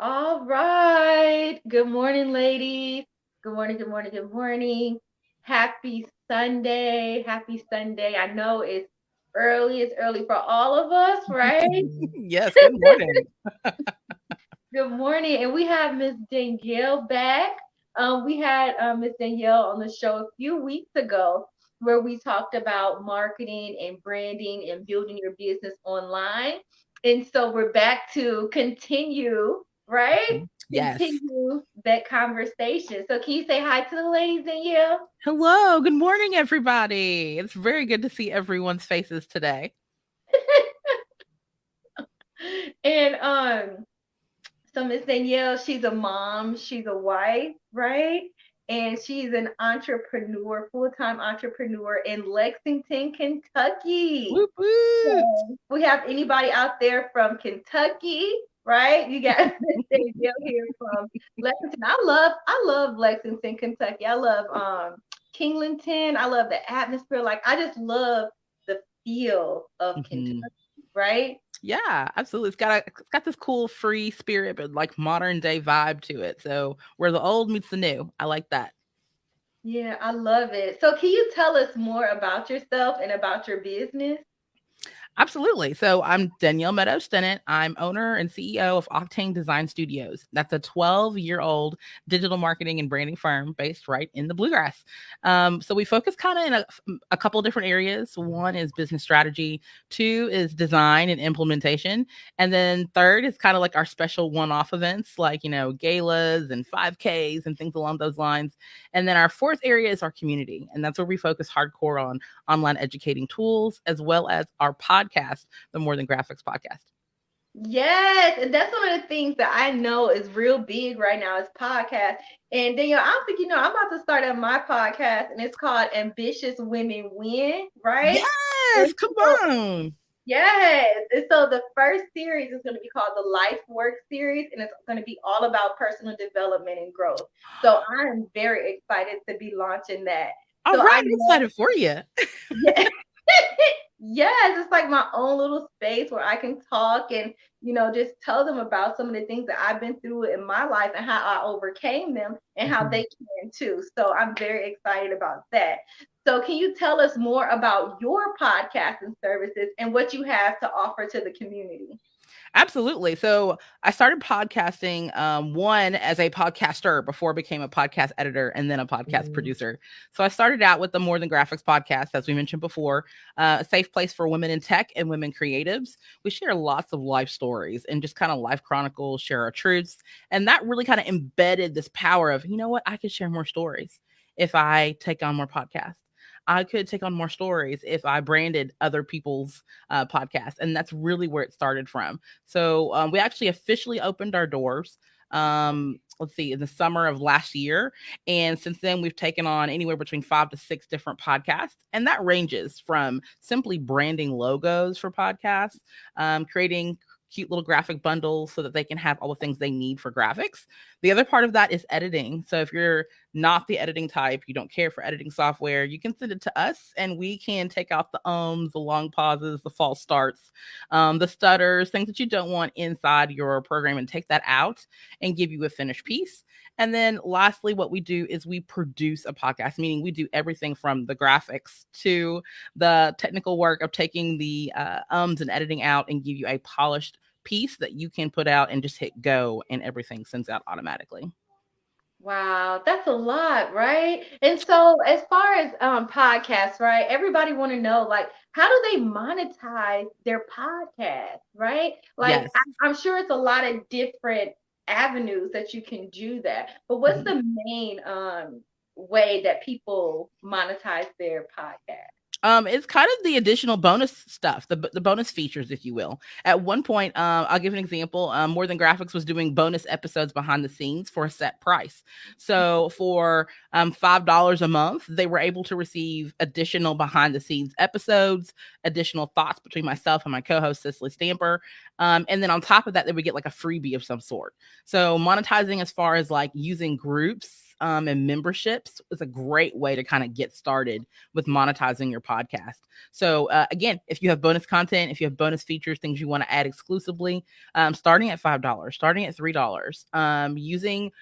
All right. Good morning, ladies. Good morning, good morning, good morning. Happy Sunday. Happy Sunday. I know it's early for all of us, right? Yes, good morning. Good morning. And we have Miss Danielle back. We had Miss Danielle on the show a few weeks ago where we talked about marketing and branding and building your business online. And so we're back to continue, right? Yes. Continue that conversation. So can you say hi to the ladies, Danielle? Hello, good morning, everybody. It's very good to see everyone's faces today. And so Miss Danielle, she's a mom, she's a wife, right? And she's an entrepreneur, full-time entrepreneur in Lexington, Kentucky. Whoop whoop. So we have anybody out there from Kentucky, right? You got Miss Danielle here from Lexington. I love Lexington, Kentucky. I love Kinglenton. I love the atmosphere. Like I just love the feel of Kentucky, Mhm. right? Yeah, absolutely. It's got this cool free spirit, but like modern day vibe to it. So where the old meets the new. I like that. Yeah, I love it. So can you tell us more about yourself and about your business? Absolutely. So I'm Danielle Meadows Stennett. I'm owner and CEO of Octane Design Studios. That's a 12-year-old digital marketing and branding firm based right in the bluegrass. So we focus kind of in a couple of different areas. One is business strategy, two is design and implementation, and then third is kind of like our special one-off events like, galas and 5Ks and things along those lines. And then our fourth area is our community. And that's where we focus hardcore on online educating tools, as well as our podcast, the More Than Graphics podcast. Yes, and that's one of the things that I know is real big right now is podcast. And Danielle, I don't think you know, I'm about to start up my podcast, and it's called Ambitious Women Win, right? Yes, And come so, on. yes, and so the first series is going to be called the Life Work series, and it's going to be all about personal development and growth. So I am very excited to be launching that. All So I right, I'm love, excited for you. yeah. Yes, it's like my own little space where I can talk and, just tell them about some of the things that I've been through in my life and how I overcame them and how they can too. So I'm very excited about that. So, can you tell us more about your podcasting services and what you have to offer to the community? Absolutely. So I started podcasting, one as a podcaster before I became a podcast editor and then a podcast Mm. producer. So I started out with the More Than Graphics podcast, as we mentioned before, a safe place for women in tech and women creatives. We share lots of life stories and just kind of life chronicles, share our truths. And that really kind of embedded this power of, you know what, I could share more stories if I take on more podcasts. I could take on more stories if I branded other people's podcasts. And that's really where it started from. So we actually officially opened our doors. Let's see, in the summer of last year. And since then, we've taken on anywhere between 5 to 6 different podcasts. And that ranges from simply branding logos for podcasts, creating cute little graphic bundles so that they can have all the things they need for graphics. The other part of that is editing. So if you're not the editing type, you don't care for editing software, you can send it to us and we can take out the ums, the long pauses, the false starts, the stutters, things that you don't want inside your program and take that out and give you a finished piece. And then lastly, what we do is we produce a podcast, meaning we do everything from the graphics to the technical work of taking the ums and editing out and give you a polished piece that you can put out and just hit go and everything sends out automatically. Wow, that's a lot, right? And so as far as podcasts, right? Everybody want to know like how do they monetize their podcast, right? Like Yes. I'm sure it's a lot of different avenues that you can do that. But what's Mhm. the main way that people monetize their podcast? It's kind of the additional bonus stuff, the bonus features, if you will. At one point, I'll give an example. More Than Graphics was doing bonus episodes behind the scenes for a set price. So for $5 a month, they were able to receive additional behind the scenes episodes, additional thoughts between myself and my co-host Cicely Stamper, and then on top of that, they would get like a freebie of some sort. So monetizing as far as like using groups and memberships is a great way to kind of get started with monetizing your podcast. So again, if you have bonus content, if you have bonus features, things you want to add exclusively, starting at $5, starting at $3, using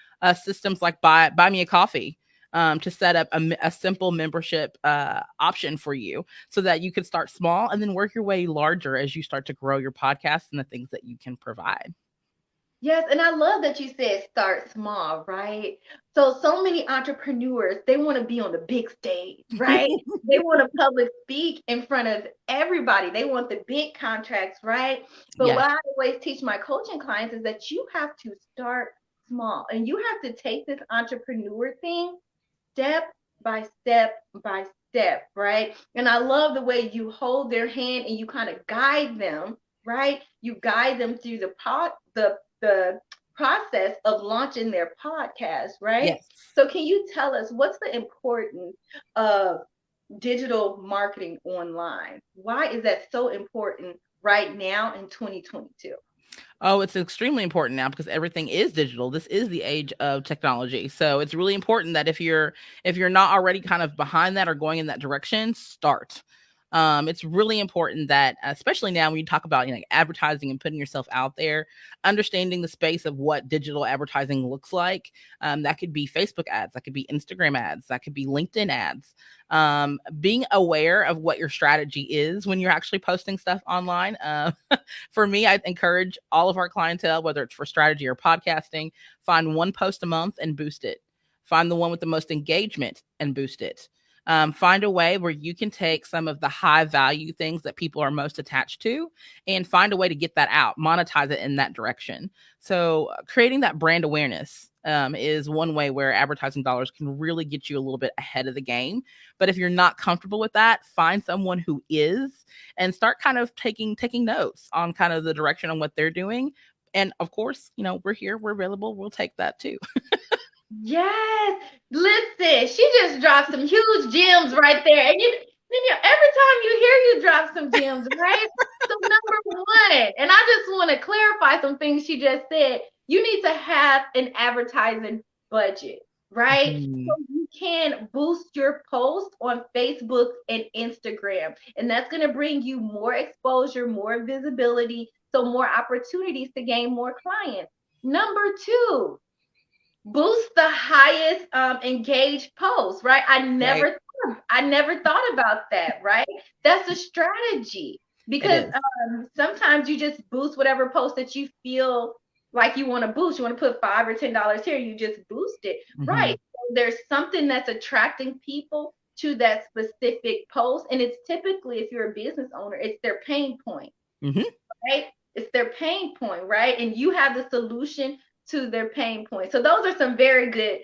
systems like buy me a coffee, to set up a simple membership option for you so that you can start small and then work your way larger as you start to grow your podcast and the things that you can provide. Yes, and I love that you said start small, right? So many entrepreneurs, they want to be on the big stage, right? They want to public speak in front of everybody. They want the big contracts, right? But what Yes. I always teach my coaching clients is that you have to start small and you have to take this entrepreneur thing step by step by step, right? And I love the way you hold their hand and you kind of guide them, right? You guide them through the process of launching their podcast, right? Yes. So can you tell us what's the importance of digital marketing online? Why is that so important right now in 2022? Oh, it's extremely important now because everything is digital. This is the age of technology. So it's really important that if you're not already kind of behind that or going in that direction, start. It's really important that, especially now when you talk about like advertising and putting yourself out there, understanding the space of what digital advertising looks like. That could be Facebook ads, that could be Instagram ads, that could be LinkedIn ads. Being aware of what your strategy is when you're actually posting stuff online. For me, I encourage all of our clientele, whether it's for strategy or podcasting, find one post a month and boost it. Find the one with the most engagement and boost it. Find a way where you can take some of the high value things that people are most attached to and find a way to get that out, monetize it in that direction. So, creating that brand awareness is one way where advertising dollars can really get you a little bit ahead of the game. But if you're not comfortable with that, find someone who is and start kind of taking notes on kind of the direction on what they're doing. And of course, we're here, we're available, we'll take that too. Yes. Listen, she just dropped some huge gems right there. And every time you hear you drop some gems, right? So number one, and I just want to clarify some things she just said. You need to have an advertising budget, right? Mhm. So you can boost your post on Facebook and Instagram. And that's going to bring you more exposure, more visibility, so more opportunities to gain more clients. Number two, boost the highest engaged posts, right? Right. I never thought about that, right? That's a strategy It because is. sometimes you just boost whatever post that you feel like you want to boost. You want to put $5 or $10 here, you just boost it, right? Mhm. So there's something that's attracting people to that specific post, and it's typically, if you're a business owner, it's their pain point, Mhm. right? It's their pain point, right? And you have the solution to their pain point. So those are some very good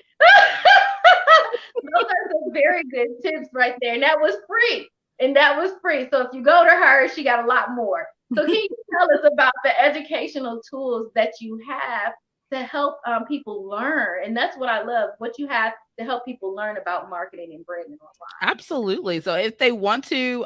those are some very good tips right there. And that was free. And that was free. So if you go to her, she got a lot more. So can you tell us about the educational tools that you have to help people learn? And that's what I love, what you have to help people learn about marketing and branding online. Absolutely. So if they want to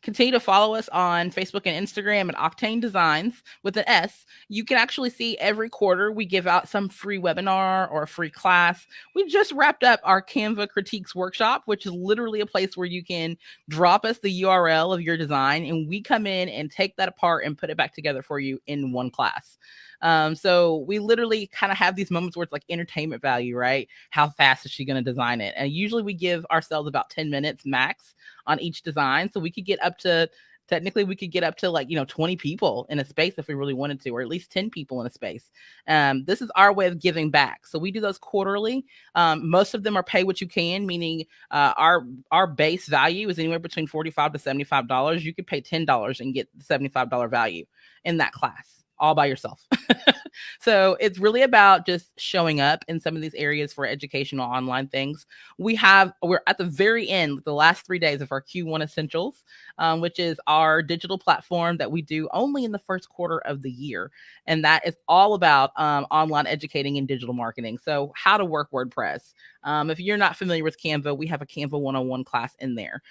continue to follow us on Facebook and Instagram at Octane Designs with an S, you can actually see every quarter we give out some free webinar or a free class. We just wrapped up our Canva Critiques Workshop, which is literally a place where you can drop us the URL of your design and we come in and take that apart and put it back together for you in one class. So we literally kind of have these moments where it's like entertainment value, right? How fast is she going to design it? And usually we give ourselves about 10 minutes max on each design. So we could get up to, technically we could get up to like 20 people in a space if we really wanted to, or at least 10 people in a space. This is our way of giving back. So we do those quarterly. Most of them are pay what you can, meaning our base value is anywhere between $45 to $75. You could pay $10 and get the $75 value in that class all by yourself. So it's really about just showing up in some of these areas for educational online things. We're at the very end, the last 3 days of our Q1 Essentials, which is our digital platform that we do only in the first quarter of the year. And that is all about online educating and digital marketing. So how to work WordPress. If you're not familiar with Canva, we have a Canva 101 class in there.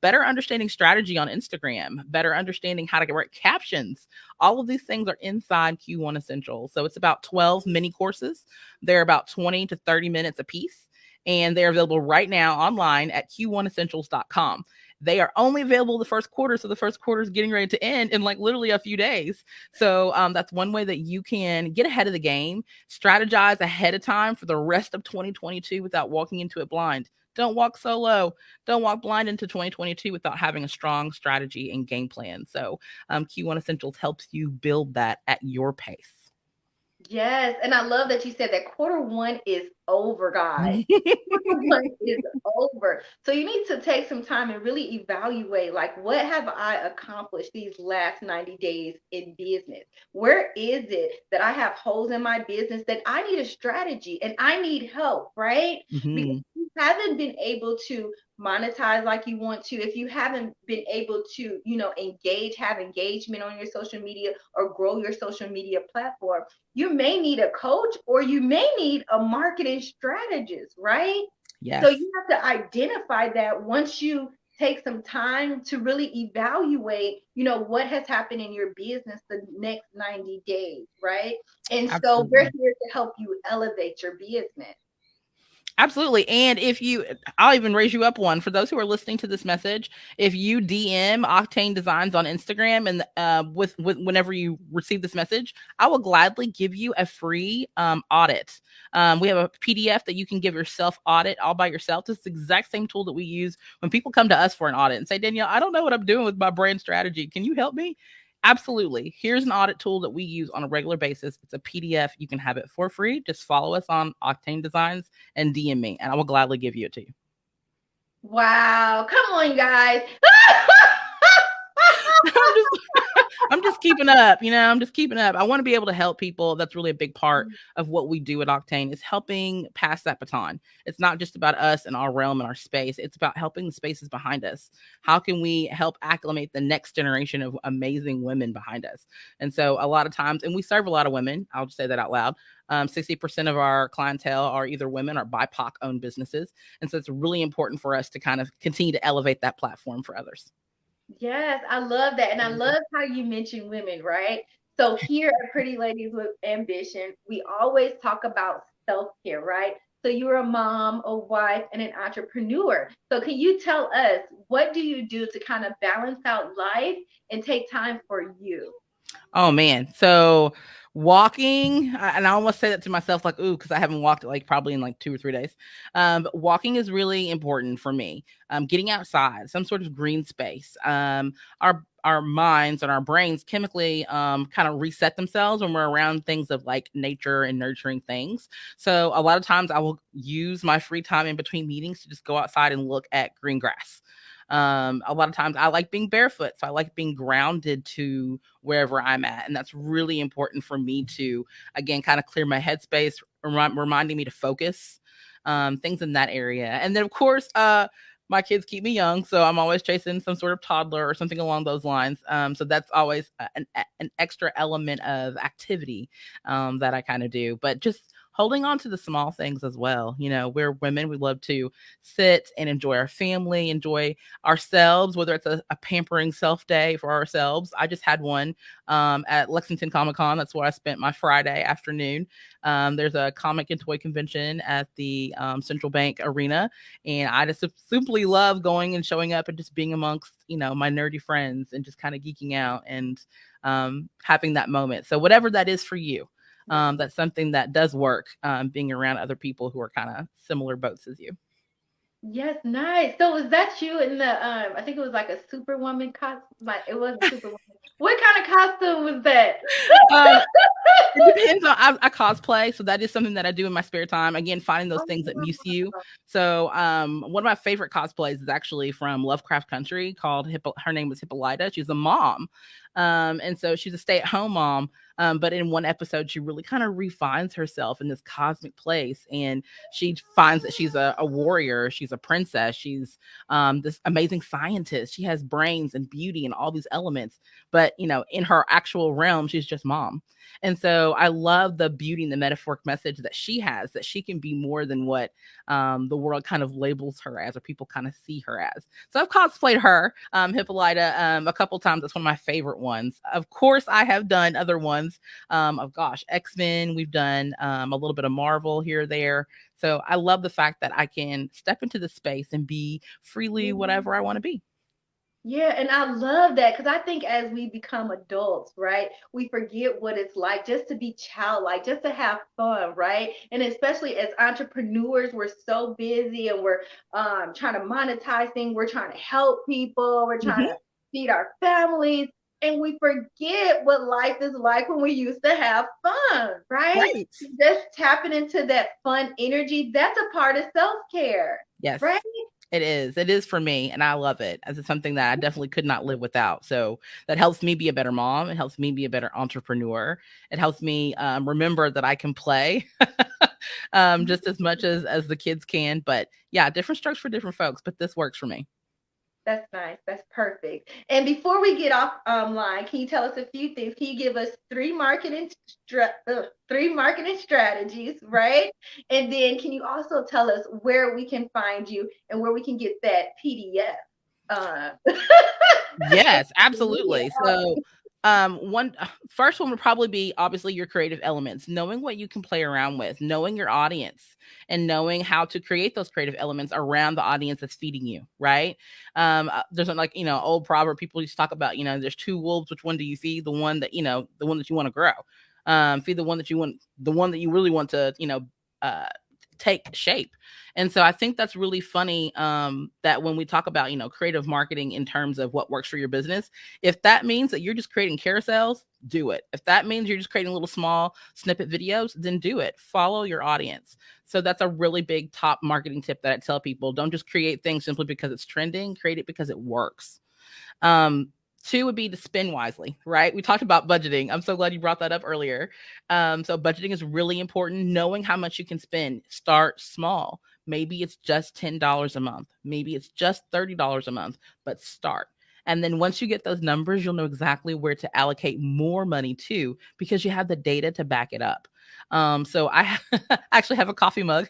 Better understanding strategy on Instagram, better understanding how to write captions. All of these things are inside Q1 Essentials. So it's about 12 mini courses. They're about 20 to 30 minutes a piece. and they're available right now online at q1essentials.com. They are only available the first quarter, so the first quarter is getting ready to end in like literally a few days. So that's one way that you can get ahead of the game, strategize ahead of time for the rest of 2022 without walking into it blind. Don't walk solo. Don't walk blind into 2022 without having a strong strategy and game plan. So Q1 Essentials helps you build that at your pace. Yes, and I love that you said that quarter one is over, guys. Quarter one is over. So you need to take some time and really evaluate, like, what have I accomplished these last 90 days in business? Where is it that I have holes in my business that I need a strategy and I need help, right? Because Mm-hmm. you haven't been able to monetize like you want to, if you haven't been able to, have engagement on your social media or grow your social media platform, you may need a coach or you may need a marketing strategist, right? So Yes, you have to identify that once you take some time to really evaluate, what has happened in your business the next 90 days, right? And so we're absolutely. here to help you elevate your business. Absolutely. And I'll even raise you up one for those who are listening to this message. If you DM Octane Designs on Instagram and with whenever you receive this message, I will gladly give you a free audit. We have a PDF that you can give yourself audit all by yourself. This is the exact same tool that we use when people come to us for an audit and say, Danielle, I don't know what I'm doing with my brand strategy. Can you help me? Absolutely. Here's an audit tool that we use on a regular basis. It's a PDF. You can have it for free. Just follow us on Octane Designs and DM me, and I will gladly give you it to you. Wow. Come on, guys. I'm just I'm just keeping up, I'm just keeping up. I want to be able to help people. That's really a big part of what we do at Octane is helping pass that baton. It's not just about us and our realm and our space. It's about helping the spaces behind us. How can we help acclimate the next generation of amazing women behind us? And so a lot of times, and we serve a lot of women, I'll just say that out loud. 60% of our clientele are either women or BIPOC owned businesses. And so it's really important for us to kind of continue to elevate that platform for others. Yes, I love that. And I love how you mention women, right? So here at Pretty Ladies with Ambition, we always talk about self-care, right? So you're a mom, a wife, and an entrepreneur. So can you tell us, what do you do to kind of balance out life and take time for you? Oh man. So walking, and I almost say that to myself, like, ooh, because I haven't walked like probably in like 2 or 3 days. But walking is really important for me. Getting outside, some sort of green space. Our minds and our brains chemically kind of reset themselves when we're around things of like nature and nurturing things. So a lot of times I will use my free time in between meetings to just go outside and look at green grass. A lot of times I like being barefoot, so I like being grounded to wherever I'm at, and that's really important for me to again kind of clear my headspace, reminding me to focus, things in that area. And then of course, my kids keep me young, so I'm always chasing some sort of toddler or something along those lines. So that's always an extra element of activity that I kind of do, but just holding on to the small things as well. We're women. We love to sit and enjoy our family, enjoy ourselves, whether it's a pampering self day for ourselves. I just had one at Lexington Comic Con. That's where I spent my Friday afternoon. There's a comic and toy convention at the Central Bank Arena, and I just simply love going and showing up and just being amongst my nerdy friends and just kind of geeking out and having that moment. So whatever that is for you, that's something that does work, being around other people who are kind of similar boats as you. Yes, nice. So was that you in the I think it was like a superwoman costume, like it wasn't superwoman. What kind of costume was that? Um, it depends on I cosplay, so that is something that I do in my spare time. Again, finding those things that muse you. So, one of my favorite cosplays is actually from Lovecraft Country called her name was Hippolyta. She's a mom. And so she's a stay-at-home mom. But in one episode, she really kind of refines herself in this cosmic place, and she finds that she's a warrior, she's a princess, she's this amazing scientist. She has brains and beauty and all these elements, but in her actual realm, she's just mom. And so I love the beauty and the metaphoric message that she has, that she can be more than what the world kind of labels her as, or people kind of see her as. So I've cosplayed her, Hippolyta, a couple times. That's one of my favorite favorite ones. Of course, I have done other ones. Of gosh, X-Men. We've done a little bit of Marvel here or there. So I love the fact that I can step into the space and be freely whatever I want to be. Yeah, and I love that because I think as we become adults, right, we forget what it's like just to be childlike, just to have fun, right? And especially as entrepreneurs, we're so busy and we're trying to monetize things, we're trying to help people, we're trying to Hmm. feed our families, and we forget what life is like when we used to have fun, right? Right. Just tapping into that fun energy, that's a part of self-care, Yes. right? It is. It is for me, and I love it as it's something that I definitely could not live without. So that helps me be a better mom. It helps me be a better entrepreneur. It helps me remember that I can play just as much as the kids can. But yeah, different strokes for different folks. But this works for me. That's nice. That's perfect. And before we get off line, can you tell us a few things? Can you give us three marketing strategies, right? And then can you also tell us where we can find you and where we can get that PDF? Uh, Yes, media. absolutely. So, one first one would probably be obviously your creative elements, knowing what you can play around with, knowing your audience, and knowing how to create those creative elements around the audience that's feeding you. Right? There's like old proverb people used to talk about. There's two wolves. Which one do you feed? The one that the one that you want to grow. Feed the one that you want, the one that you really want to uh, take shape. And so I think that's really funny that when we talk about, creative marketing in terms of what works for your business, if that means that you're just creating carousels, do it. If that means you're just creating little small snippet videos, then do it. Follow your audience. So that's a really big top marketing tip that I tell people. Don't just create things simply because it's trending, create it because it works. Um, Two would be to spend wisely, right? We talked about budgeting. I'm so glad you brought that up earlier. So budgeting is really important. Knowing how much you can spend. Start small. Maybe it's just $10 a month. Maybe it's just $30 a month, but start. And then once you get those numbers, you'll know exactly where to allocate more money to because you have the data to back it up. So I actually have a coffee mug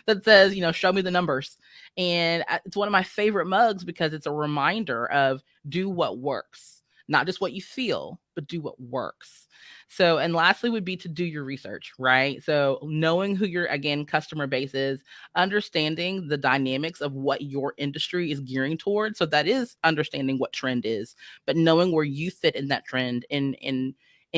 that says, show me the numbers. And it's one of my favorite mugs because it's a reminder of do what works, not just what you feel, but do what works. So, and lastly would be to do your research, right? So, knowing who your, again, customer base is, understanding the dynamics of what your industry is gearing towards. So, that is understanding what trend is, but knowing where you fit in that trend in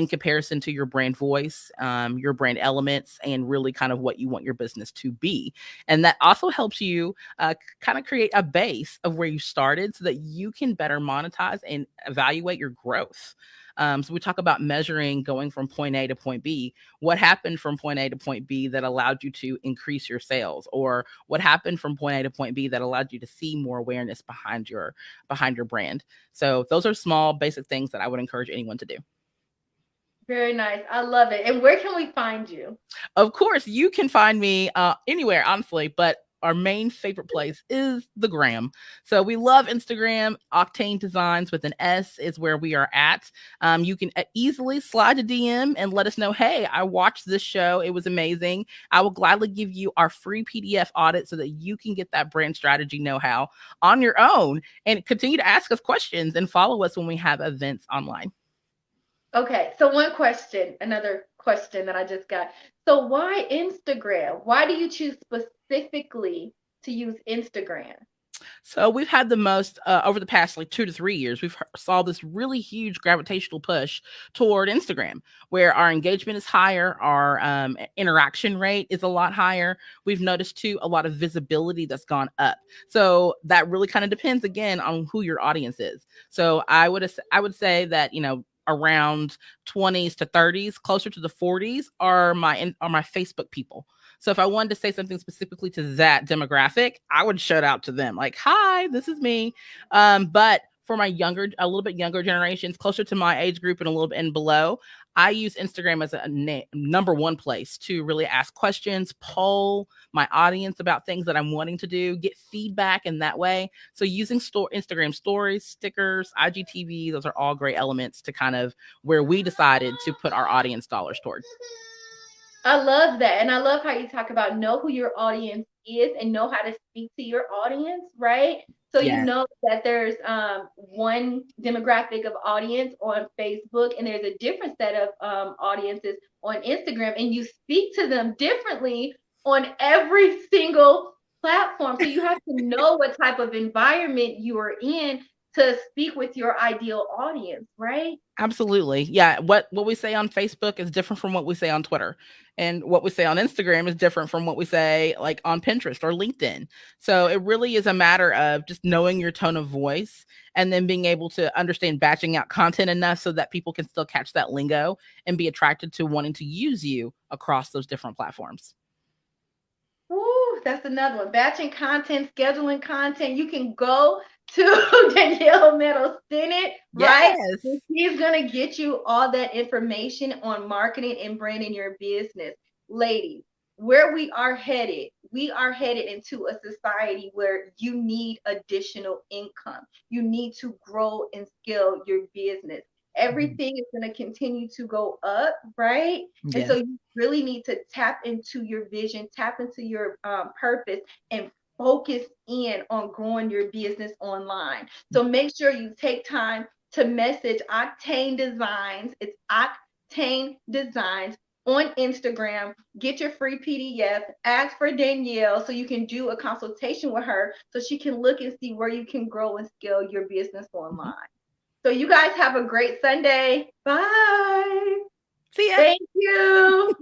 comparison to your brand voice, your brand elements, and really kind of what you want your business to be. And that also helps you kind of create a base of where you started so that you can better monetize and evaluate your growth. So we talk about measuring going from point A to point B. What happened from point A to point B that allowed you to increase your sales, or what happened from point A to point B that allowed you to see more awareness behind your brand. So those are small, basic things that I would encourage anyone to do. Very nice. I love it. And where can we find you? Of course, you can find me anywhere, honestly, but our main favorite place is the gram. So we love Instagram. Octane Designs with an S is where we are at. You can easily slide a DM and let us know, hey, I watched this show. It was amazing. I will gladly give you our free PDF audit so that you can get that brand strategy know-how on your own and continue to ask us questions and follow us when we have events online. Okay, so another question that I just got. So why Instagram? Why do you choose specifically to use Instagram? So we've had the most over the past like 2 to 3 years. We've saw this really huge gravitational push toward Instagram, where our engagement is higher, our interaction rate is a lot higher. We've noticed too a lot of visibility that's gone up. So that really kind of depends again on who your audience is. So I would say that around 20s to 30s, closer to the 40s are my Facebook people. So if I wanted to say something specifically to that demographic, I would shout out to them like, "Hi, this is me." But for a little bit younger generations, closer to my age group and a little bit and below, I use Instagram as a number one place to really ask questions, poll my audience about things that I'm wanting to do, get feedback in that way. So using Instagram stories, stickers, IGTV, those are all great elements to kind of where we decided to put our audience dollars towards. I love that. And I love how you talk about know who your audience is and know how to speak to your audience, right? So you Yes. know that there's one demographic of audience on Facebook, and there's a different set of audiences on Instagram, and you speak to them differently on every single platform. So you have to know what type of environment you are in to speak with your ideal audience, right? Absolutely. Yeah. What we say on Facebook is different from what we say on Twitter. And what we say on Instagram is different from what we say like on Pinterest or LinkedIn. So it really is a matter of just knowing your tone of voice and then being able to understand batching out content enough so that people can still catch that lingo and be attracted to wanting to use you across those different platforms. Ooh, that's another one. Batching content, scheduling content. You can go to Danielle Meadows Stinnett, right? And Yes. she's gonna get you all that information on marketing and branding your business. Ladies, where we are headed into a society where you need additional income. You need to grow and scale your business. Mhm. Everything is going to continue to go up, right? And so Yes. you really need to tap into your vision, tap into your purpose, and focus in on growing your business online. So make sure you take time to message Octane Designs. It's Octane Designs on Instagram. Get your free PDF. Ask for Danielle so you can do a consultation with her so she can look and see where you can grow and scale your business Mhm. online. So you guys have a great Sunday. Bye. See ya. Thank you.